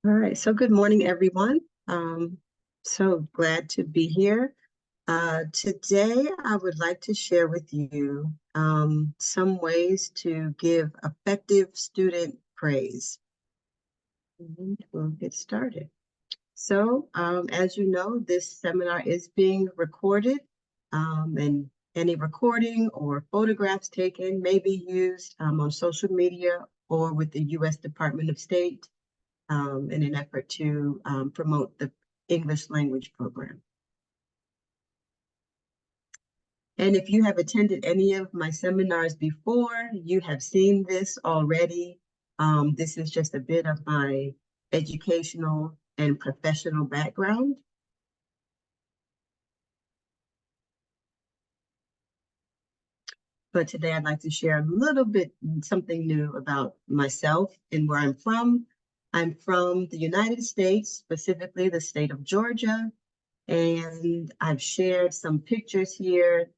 All right, so good morning, everyone. So glad to be here. Today, I would like to share with you some ways to give effective student praise. And we'll get started. So, as you know, this seminar is being recorded, and any recording or photographs taken may be used on social media or with the U.S. Department of State in an effort to promote the English language program. And if you have attended any of my seminars before, you have seen this already. This is just a bit of my educational and professional background. But today I'd like to share a little bit, something new about myself and where I'm from. I'm from the United States, specifically the state of Georgia. And I've shared some pictures here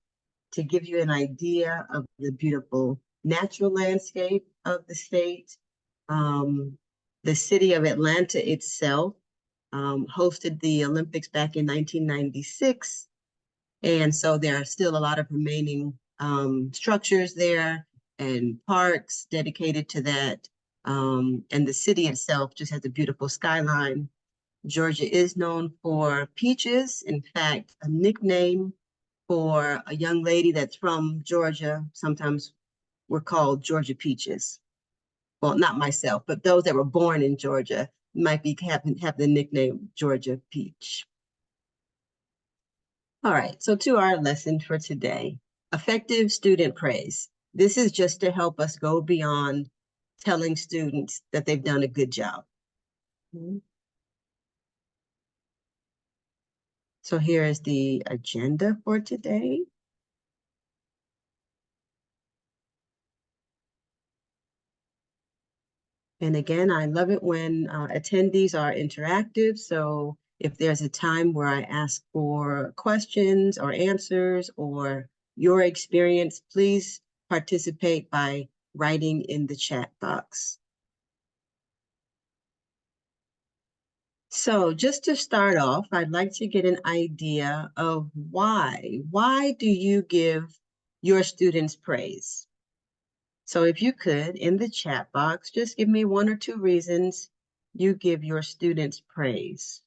to give you an idea of the beautiful natural landscape of the state. The city of Atlanta itself hosted the Olympics back in 1996. And so there are still a lot of remaining structures there and parks dedicated to that. And the city itself just has a beautiful skyline. Georgia is known for peaches. In fact, a nickname for a young lady that's from Georgia, sometimes we're called Georgia Peaches. Well, not myself, but those that were born in Georgia might be have the nickname Georgia Peach. All right, so to our lesson for today, effective student praise. This is just to help us go beyond telling students that they've done a good job. So here is the agenda for today. And again, I love it when attendees are interactive. So if there's a time where I ask for questions or answers or your experience, please participate by writing in the chat box. So just to start off, I'd like to get an idea of why. Why do you give your students praise? So if you could, in the chat box, just give me 1 or 2 reasons you give your students praise.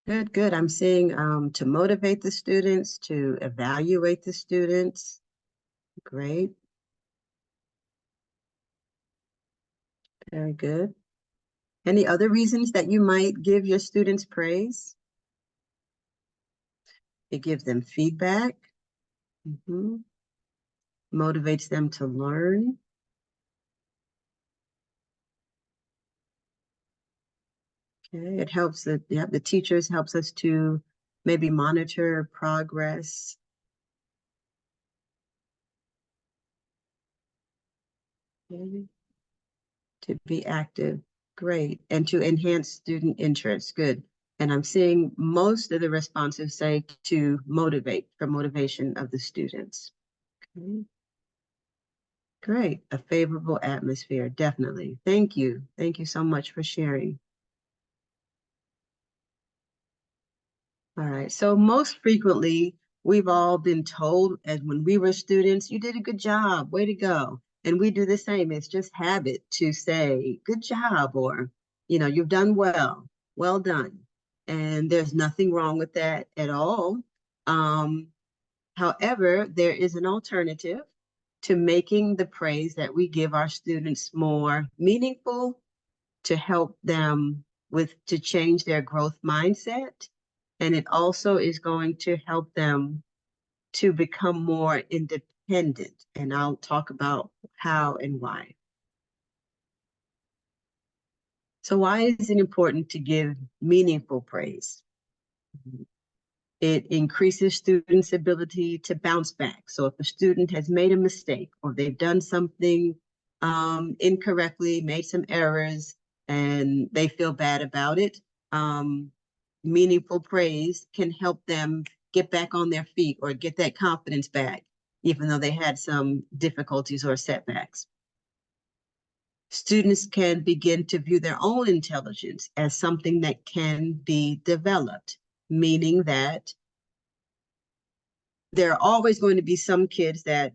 Good, good. I'm seeing to motivate the students, to evaluate the students. Great. Very good. Any other reasons that you might give your students praise? It gives them feedback. Motivates them to learn. Okay, it helps the teachers helps us to maybe monitor progress. Okay. To be active, great. And to enhance student interest, good. And I'm seeing most of the responses say to motivate, for motivation of the students. Okay. Great, a favorable atmosphere, definitely. Thank you. Thank you so much for sharing. All right, so most frequently, we've all been told, as when we were students, you did a good job, way to go. And we do the same. It's just habit to say, good job, or, you've done well, well done. And there's nothing wrong with that at all. However, there is an alternative to making the praise that we give our students more meaningful, to help them to change their growth mindset. And it also is going to help them to become more dependent, and I'll talk about how and why. So why is it important to give meaningful praise? It increases students' ability to bounce back. So if a student has made a mistake or they've done something incorrectly, made some errors, and they feel bad about it, meaningful praise can help them get back on their feet or get that confidence back, even though they had some difficulties or setbacks. Students can begin to view their own intelligence as something that can be developed, meaning that there are always going to be some kids that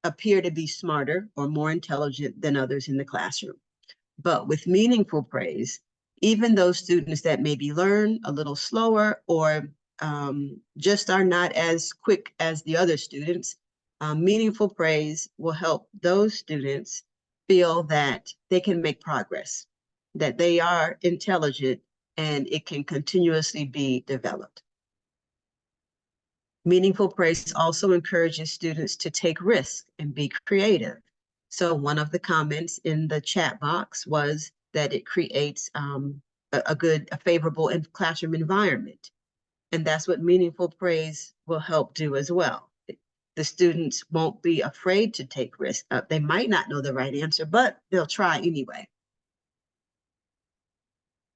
appear to be smarter or more intelligent than others in the classroom. But with meaningful praise, even those students that maybe learn a little slower or just are not as quick as the other students, meaningful praise will help those students feel that they can make progress, that they are intelligent, and it can continuously be developed. Meaningful praise also encourages students to take risks and be creative. So one of the comments in the chat box was that it creates a favorable classroom environment. And that's what meaningful praise will help do as well. The students won't be afraid to take risks. They might not know the right answer, but they'll try anyway.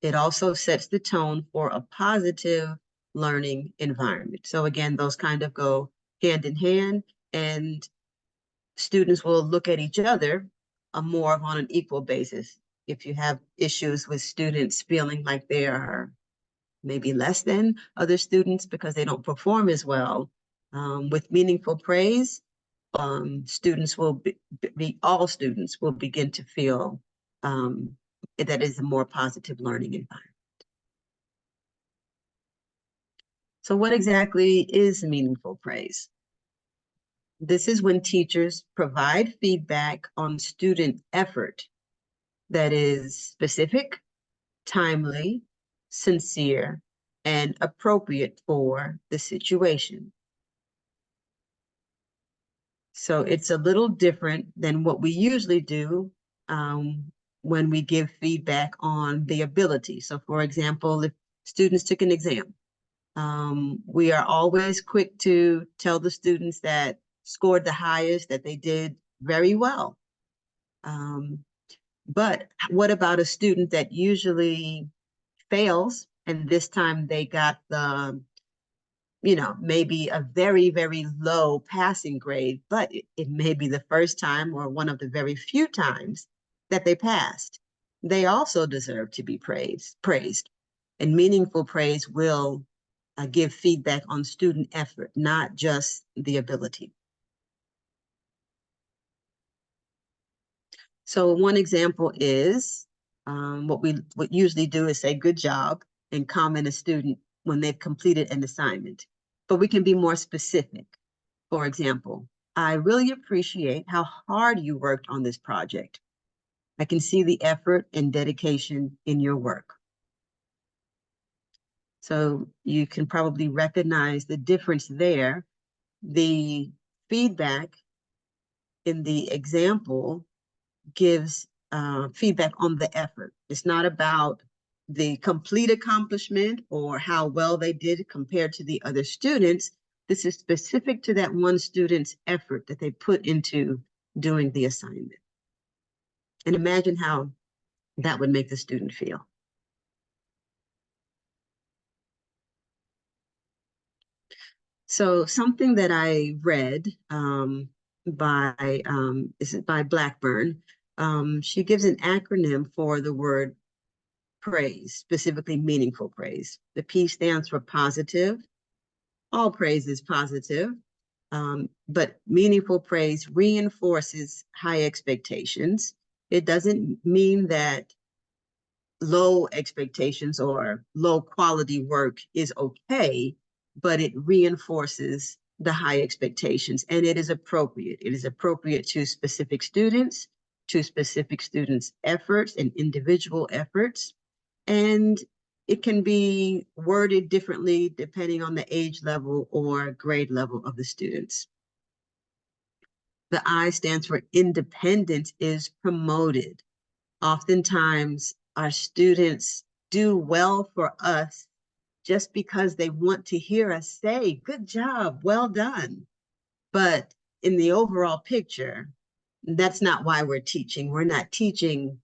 It also sets the tone for a positive learning environment. So again, those kind of go hand in hand, and students will look at each other more on an equal basis. If you have issues with students feeling like they are maybe less than other students because they don't perform as well, with meaningful praise, students will all students will begin to feel that is a more positive learning environment. So what exactly is meaningful praise? This is when teachers provide feedback on student effort that is specific, timely, sincere, and appropriate for the situation. So it's a little different than what we usually do when we give feedback on the ability. So for example, if students took an exam, we are always quick to tell the students that scored the highest that they did very well. But what about a student that usually fails and this time they got the, maybe a very, very low passing grade, but it may be the first time or one of the very few times that they passed. They also deserve to be praised. And meaningful praise will give feedback on student effort, not just the ability. So one example is what we would usually do is say good job and comment a student when they've completed an assignment. But we can be more specific. For example, I really appreciate how hard you worked on this project. I can see the effort and dedication in your work. So you can probably recognize the difference there. The feedback in the example gives feedback on the effort. It's not about the complete accomplishment or how well they did compared to the other students. This is specific to that one student's effort that they put into doing the assignment. And imagine how that would make the student feel. So something that I read this is by Blackburn. She gives an acronym for the word praise, specifically meaningful praise. The P stands for positive. All praise is positive, but meaningful praise reinforces high expectations. It doesn't mean that low expectations or low quality work is okay, but it reinforces the high expectations, and it is appropriate. It is appropriate to specific students' efforts and individual efforts. And it can be worded differently depending on the age level or grade level of the students. The I stands for independence is promoted. Oftentimes, our students do well for us just because they want to hear us say, good job, well done. But in the overall picture, that's not why we're teaching. We're not teaching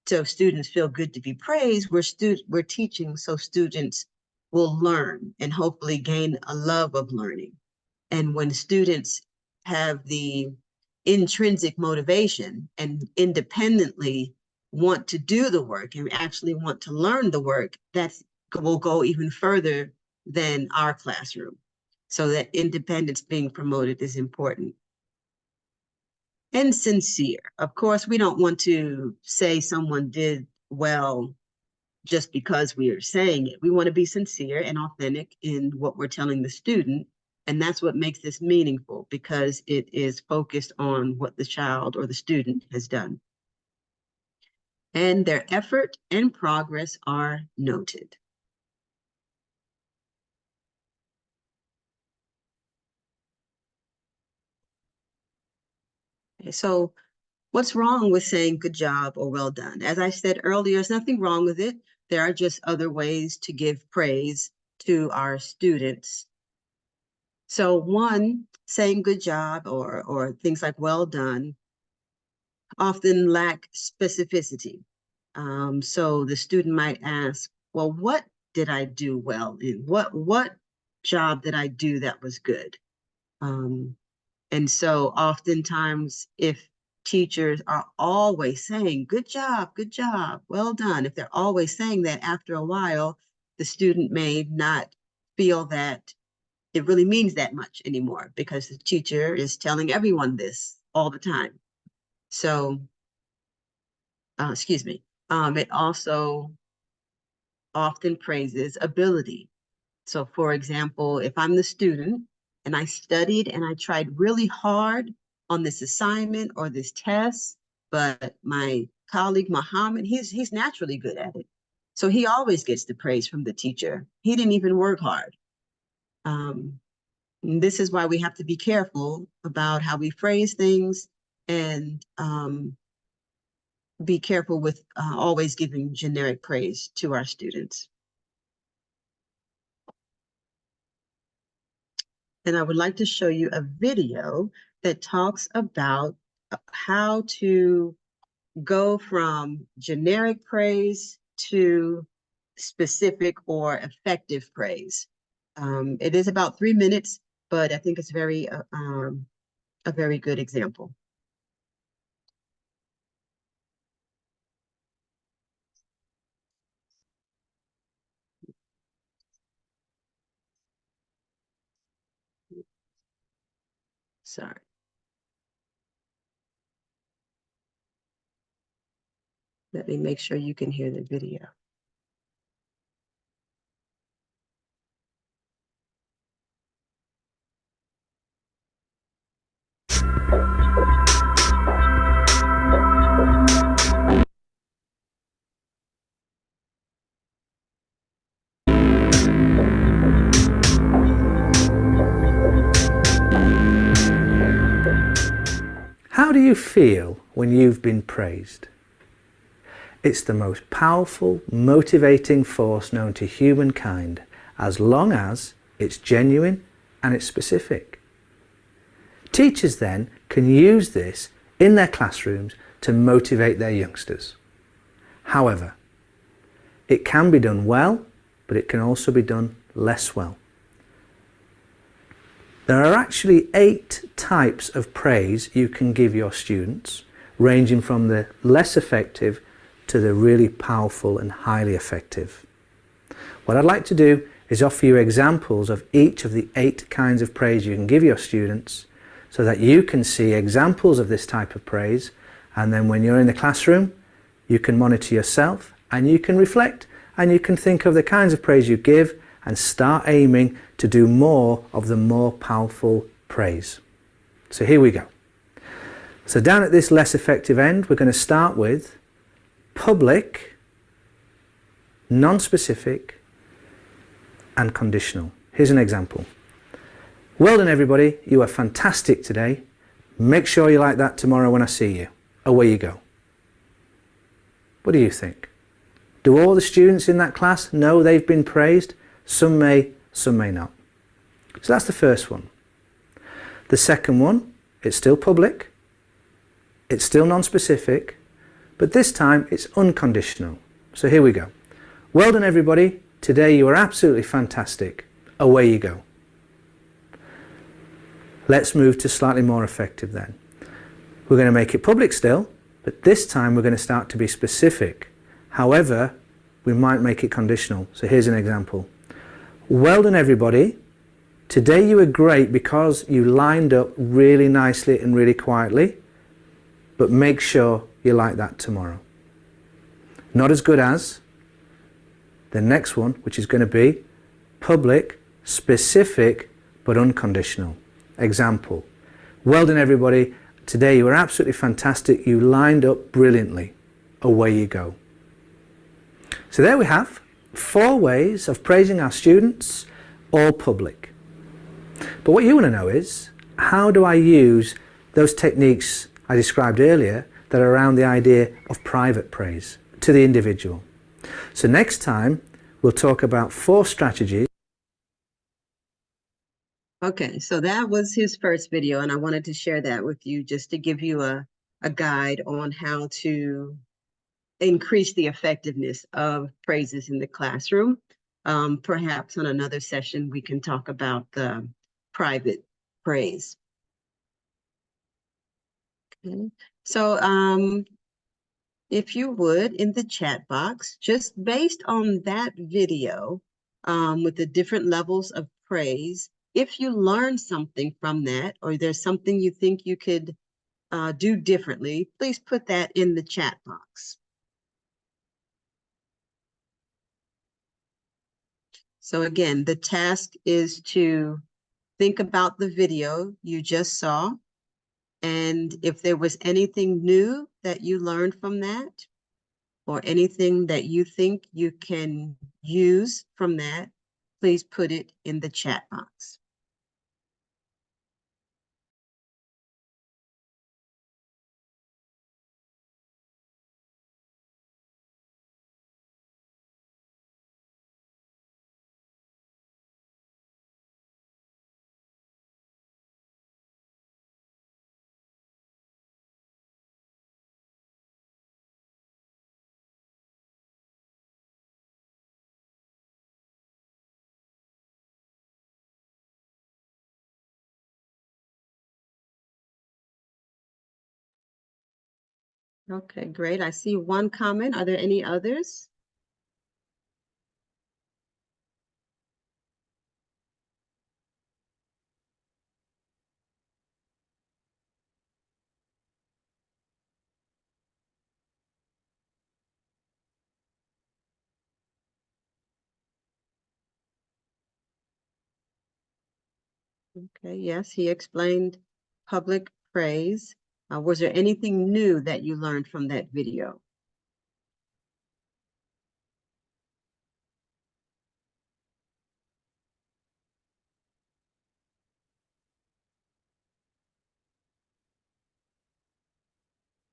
so students feel good to be praised. We're teaching so students will learn and hopefully gain a love of learning. And when students have the intrinsic motivation and independently want to do the work and actually want to learn the work, that will go even further than our classroom. So that independence being promoted is important. And sincere. Of course, we don't want to say someone did well just because we are saying it. We want to be sincere and authentic in what we're telling the student. And that's what makes this meaningful, because it is focused on what the child or the student has done. And their effort and progress are noted. Okay, so what's wrong with saying good job or well done? As I said earlier, there's nothing wrong with it. There are just other ways to give praise to our students. So one, saying good job or things like well done often lack specificity. So the student might ask, well, what did I do well in? What job did I do that was good? And so oftentimes, if teachers are always saying, good job, well done, if they're always saying that, after a while, the student may not feel that it really means that much anymore, because the teacher is telling everyone this all the time. So, excuse me, it also often praises ability. So for example, if I'm the student and I studied and I tried really hard on this assignment or this test, but my colleague Muhammad, he's naturally good at it. So he always gets the praise from the teacher. He didn't even work hard. This is why we have to be careful about how we phrase things, and be careful with always giving generic praise to our students. And I would like to show you a video that talks about how to go from generic praise to specific or effective praise. It is about 3 minutes, but I think it's a very good example. Sorry. Let me make sure you can hear the video. How do you feel when you've been praised? It's the most powerful, motivating force known to humankind, as long as it's genuine and it's specific. Teachers then can use this in their classrooms to motivate their youngsters. However, it can be done well, but it can also be done less well. There are actually 8 types of praise you can give your students, ranging from the less effective to the really powerful and highly effective. What I'd like to do is offer you examples of each of the 8 kinds of praise you can give your students, so that you can see examples of this type of praise, and then when you're in the classroom, you can monitor yourself and you can reflect and you can think of the kinds of praise you give and start aiming to do more of the more powerful praise. So here we go. So down at this less effective end, we're going to start with public, non-specific, and conditional. Here's an example. Well done everybody, you are fantastic today. Make sure you like that tomorrow when I see you. Away you go. What do you think? Do all the students in that class know they've been praised? Some may not. So that's the first one. The second one, it's still public, it's still non-specific, but this time it's unconditional. So here we go. Well done everybody, today you are absolutely fantastic. Away you go. Let's move to slightly more effective then. We're going to make it public still, but this time we're going to start to be specific. However, we might make it conditional. So here's an example. Well done everybody. Today you were great because you lined up really nicely and really quietly, but make sure you like that tomorrow. Not as good as the next one, which is going to be public, specific, but unconditional. Example. Well done everybody. Today you were absolutely fantastic. You lined up brilliantly. Away you go. So there we have 4 ways of praising our students, all public. But what you want to know is, how do I use those techniques I described earlier that are around the idea of private praise to the individual? So next time we'll talk about 4 strategies. Okay, so that was his first video, and I wanted to share that with you just to give you a guide on how to increase the effectiveness of praises in the classroom. Perhaps on another session, we can talk about the private praise. Okay, so if you would, in the chat box, just based on that video, with the different levels of praise, if you learned something from that, or there's something you think you could do differently, please put that in the chat box. So again, the task is to think about the video you just saw, and if there was anything new that you learned from that, or anything that you think you can use from that, please put it in the chat box. Okay, great. I see one comment. Are there any others? Okay, yes, he explained public praise. Was there anything new that you learned from that video?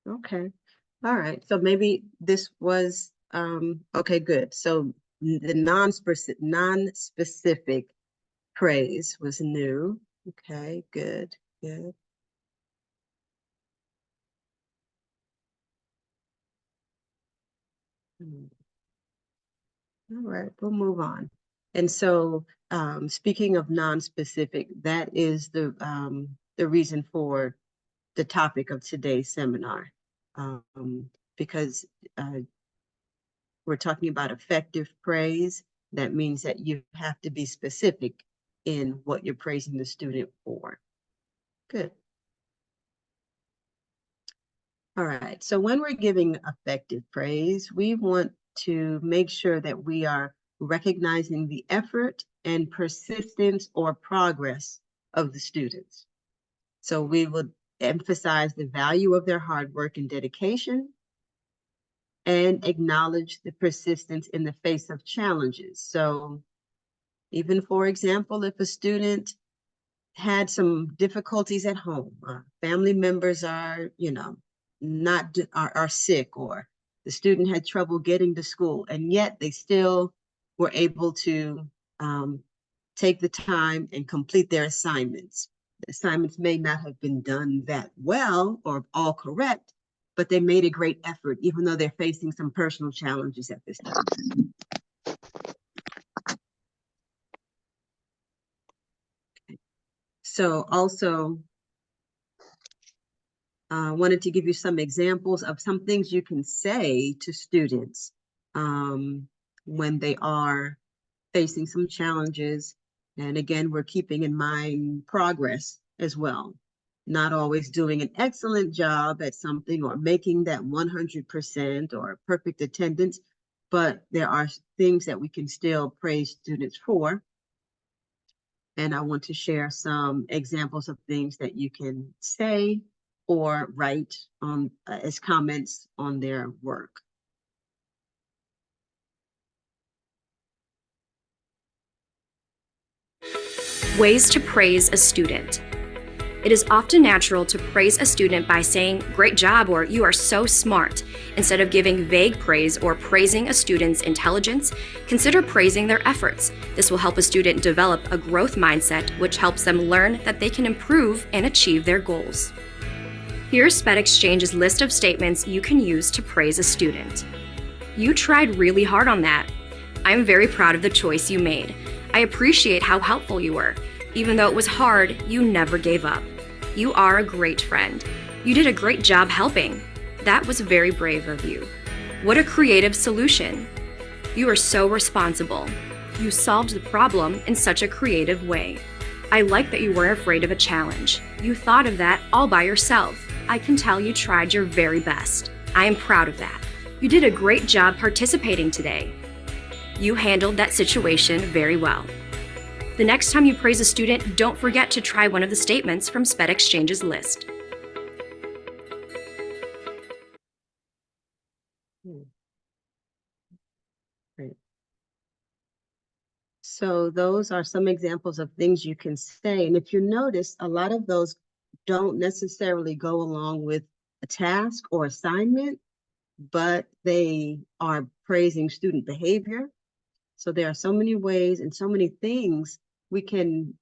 Okay, all right. So maybe this was, okay, good. So the non-specific praise was new. Okay, good, good. All right, we'll move on. And so, speaking of non-specific, that is the reason for the topic of today's seminar, because we're talking about effective praise. That means that you have to be specific in what you're praising the student for. Good. All right, so when we're giving effective praise, we want to make sure that we are recognizing the effort and persistence or progress of the students. So we would emphasize the value of their hard work and dedication, and acknowledge the persistence in the face of challenges. So even, for example, if a student had some difficulties at home. Family members are, are sick, or the student had trouble getting to school, and yet they still were able to take the time and complete their assignments. The assignments may not have been done that well or all correct, but they made a great effort, even though they're facing some personal challenges at this time. So also, wanted to give you some examples of some things you can say to students when they are facing some challenges. And again, we're keeping in mind progress as well. Not always doing an excellent job at something or making that 100% or perfect attendance, but there are things that we can still praise students for. And I want to share some examples of things that you can say or write on as comments on their work. Ways to praise a student. It is often natural to praise a student by saying, "Great job," or "You are so smart." Instead of giving vague praise or praising a student's intelligence, consider praising their efforts. This will help a student develop a growth mindset, which helps them learn that they can improve and achieve their goals. Here's SPED Exchange's list of statements you can use to praise a student. "You tried really hard on that." "I'm very proud of the choice you made." "I appreciate how helpful you were. Even though it was hard, you never gave up." "You are a great friend." "You did a great job helping." "That was very brave of you." "What a creative solution." "You are so responsible." "You solved the problem in such a creative way." "I like that you weren't afraid of a challenge." "You thought of that all by yourself." "I can tell you tried your very best." "I am proud of that." "You did a great job participating today." "You handled that situation very well." The next time you praise a student, don't forget to try one of the statements from SPED Exchange's list. Great. So those are some examples of things you can say. And if you notice, a lot of those don't necessarily go along with a task or assignment, but they are praising student behavior. So there are so many ways and so many things we can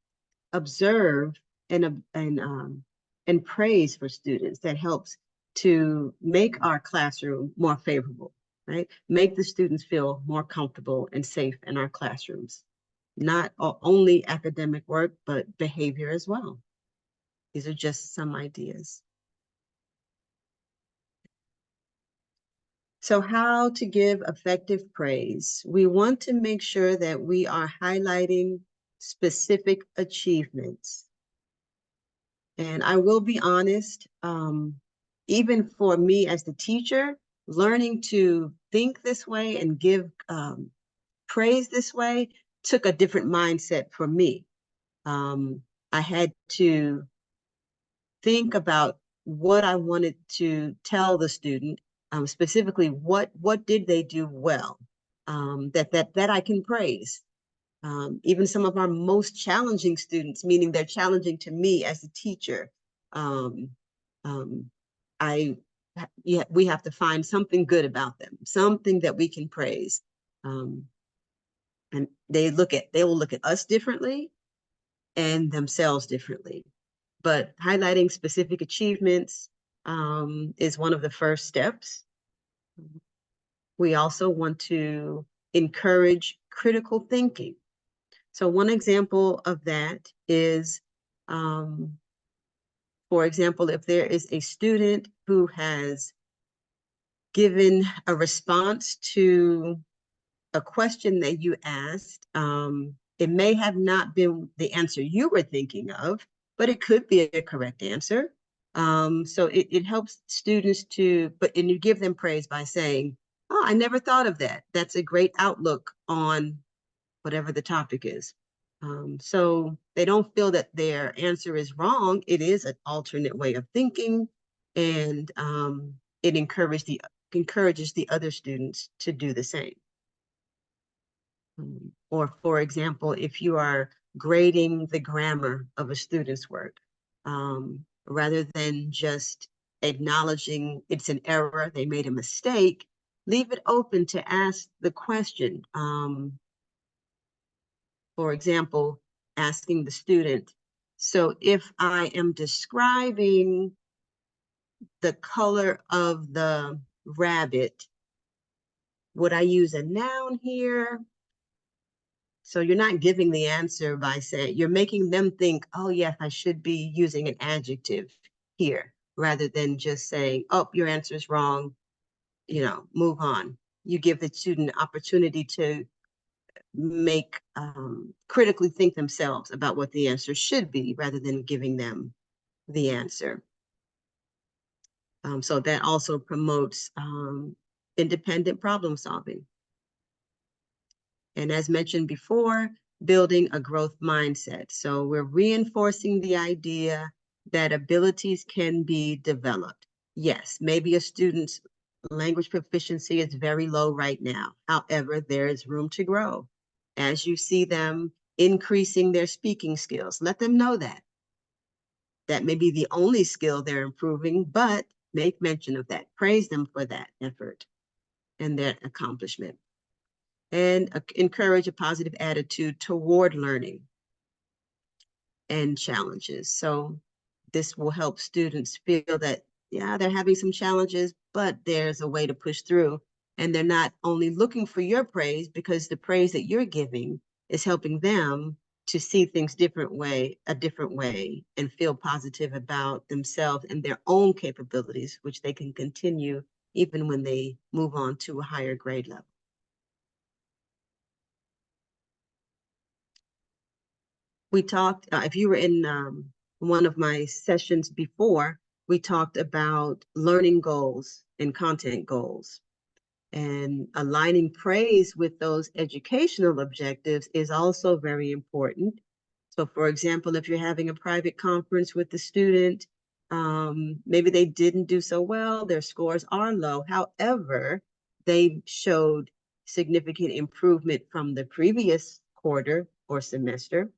observe and praise for students that helps to make our classroom more favorable, right? Make the students feel more comfortable and safe in our classrooms. Not only academic work, but behavior as well. These are just some ideas. So how to give effective praise? We want to make sure that we are highlighting specific achievements. And I will be honest, even for me as the teacher, learning to think this way and give praise this way took a different mindset for me. I had to think about what I wanted to tell the student, specifically what did they do well, that I can praise. Even some of our most challenging students, meaning they're challenging to me as a teacher, we have to find something good about them, something that we can praise. And they will look at us differently and themselves differently. But highlighting specific achievements is one of the first steps. We also want to encourage critical thinking. So one example of that is, for example, if there is a student who has given a response to a question that you asked, it may have not been the answer you were thinking of, but it could be a correct answer. So it helps students and you give them praise by saying, "Oh, I never thought of that. That's a great outlook on whatever the topic is." So they don't feel that their answer is wrong. It is an alternate way of thinking, and it encourages the other students to do the same. Or for example, if you are grading the grammar of a student's work, rather than just acknowledging it's an error, they made a mistake. Leave it open to ask the question. For example, asking the student, so if I am describing the color of the rabbit, would I use a noun here? So you're not giving the answer by saying, you're making them think, oh yes, I should be using an adjective here, rather than just saying, oh, your answer is wrong, move on. You give the student an opportunity to make critically think themselves about what the answer should be, rather than giving them the answer. So that also promotes independent problem solving. And as mentioned before, building a growth mindset. So we're reinforcing the idea that abilities can be developed. Yes, maybe a student's language proficiency is very low right now. However, there is room to grow. As you see them increasing their speaking skills, let them know that. That may be the only skill they're improving, but make mention of that. Praise them for that effort and that accomplishment. And encourage a positive attitude toward learning and challenges. So this will help students feel that, yeah, they're having some challenges, but there's a way to push through. And they're not only looking for your praise, because the praise that you're giving is helping them to see things a different way, and feel positive about themselves and their own capabilities, which they can continue even when they move on to a higher grade level. We talked, if you were in one of my sessions before, we talked about learning goals and content goals. And aligning praise with those educational objectives is also very important. So for example, if you're having a private conference with the student, maybe they didn't do so well, their scores are low. However, they showed significant improvement from the previous quarter or semester.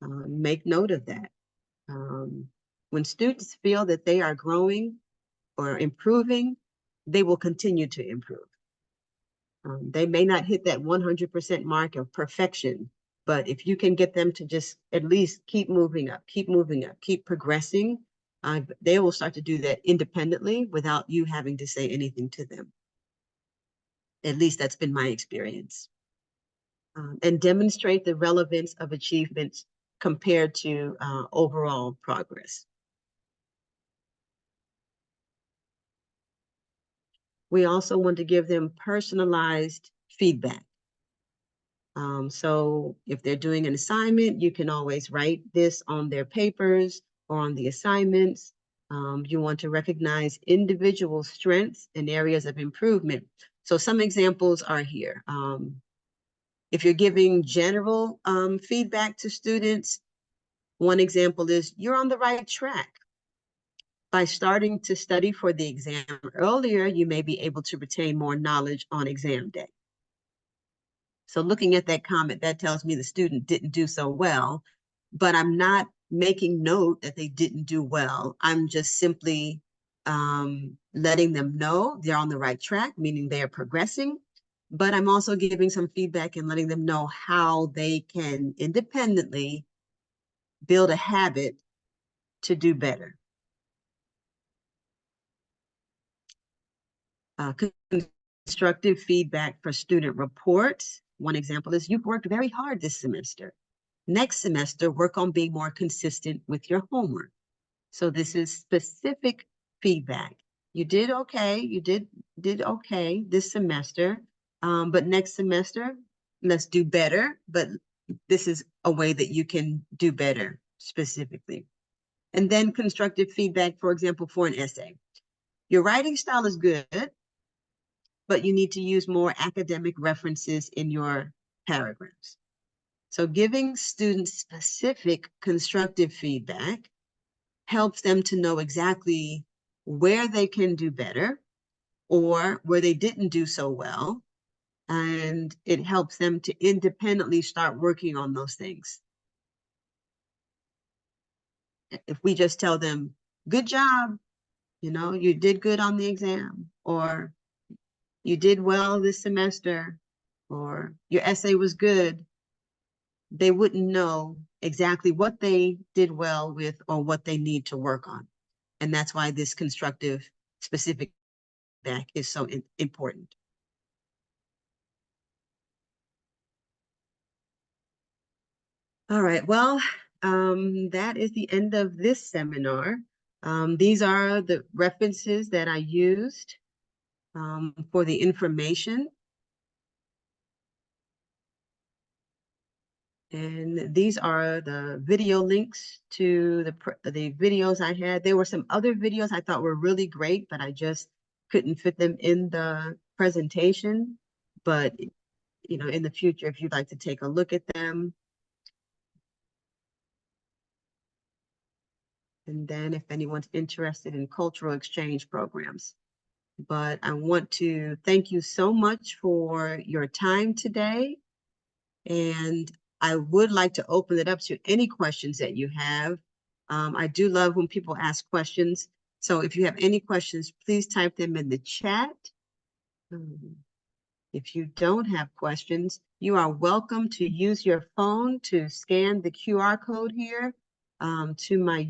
Make note of that. When students feel that they are growing or improving, they will continue to improve. They may not hit that 100% mark of perfection, but if you can get them to just at least keep moving up, keep progressing, they will start to do that independently without you having to say anything to them. At least that's been my experience. And demonstrate the relevance of achievements compared to overall progress. We also want to give them personalized feedback. So if they're doing an assignment, you can always write this on their papers or on the assignments. You want to recognize individual strengths and areas of improvement. So some examples are here. If you're giving general feedback to students, one example is, you're on the right track. By starting to study for the exam earlier, you may be able to retain more knowledge on exam day. So looking at that comment, that tells me the student didn't do so well, but I'm not making note that they didn't do well. I'm just simply letting them know they're on the right track, meaning they're progressing. But I'm also giving some feedback and letting them know how they can independently build a habit to do better. Constructive feedback for student reports. One example is, you've worked very hard this semester. Next semester, work on being more consistent with your homework. So this is specific feedback. You did okay, you did okay this semester, but next semester, let's do better. But this is a way that you can do better specifically. And then constructive feedback, for example, for an essay. Your writing style is good, but you need to use more academic references in your paragraphs. So giving students specific constructive feedback helps them to know exactly where they can do better or where they didn't do so well. And it helps them to independently start working on those things. if we just tell them, good job, you know, you did good on the exam, or you did well this semester, or your essay was good, they wouldn't know exactly what they did well with or what they need to work on. And that's why this constructive specific feedback is so important. All right, well, that is the end of this seminar. These are the references that I used for the information. And these are the video links to the videos I had. There were some other videos I thought were really great, but I just couldn't fit them in the presentation. But, you know, in the future, if you'd like to take a look at them. And then if anyone's interested in cultural exchange programs. But I want to thank you so much for your time today. And I would like to open it up to any questions that you have. I do love when people ask questions. So if you have any questions, please type them in the chat. If you don't have questions, you are welcome to use your phone to scan the QR code here to my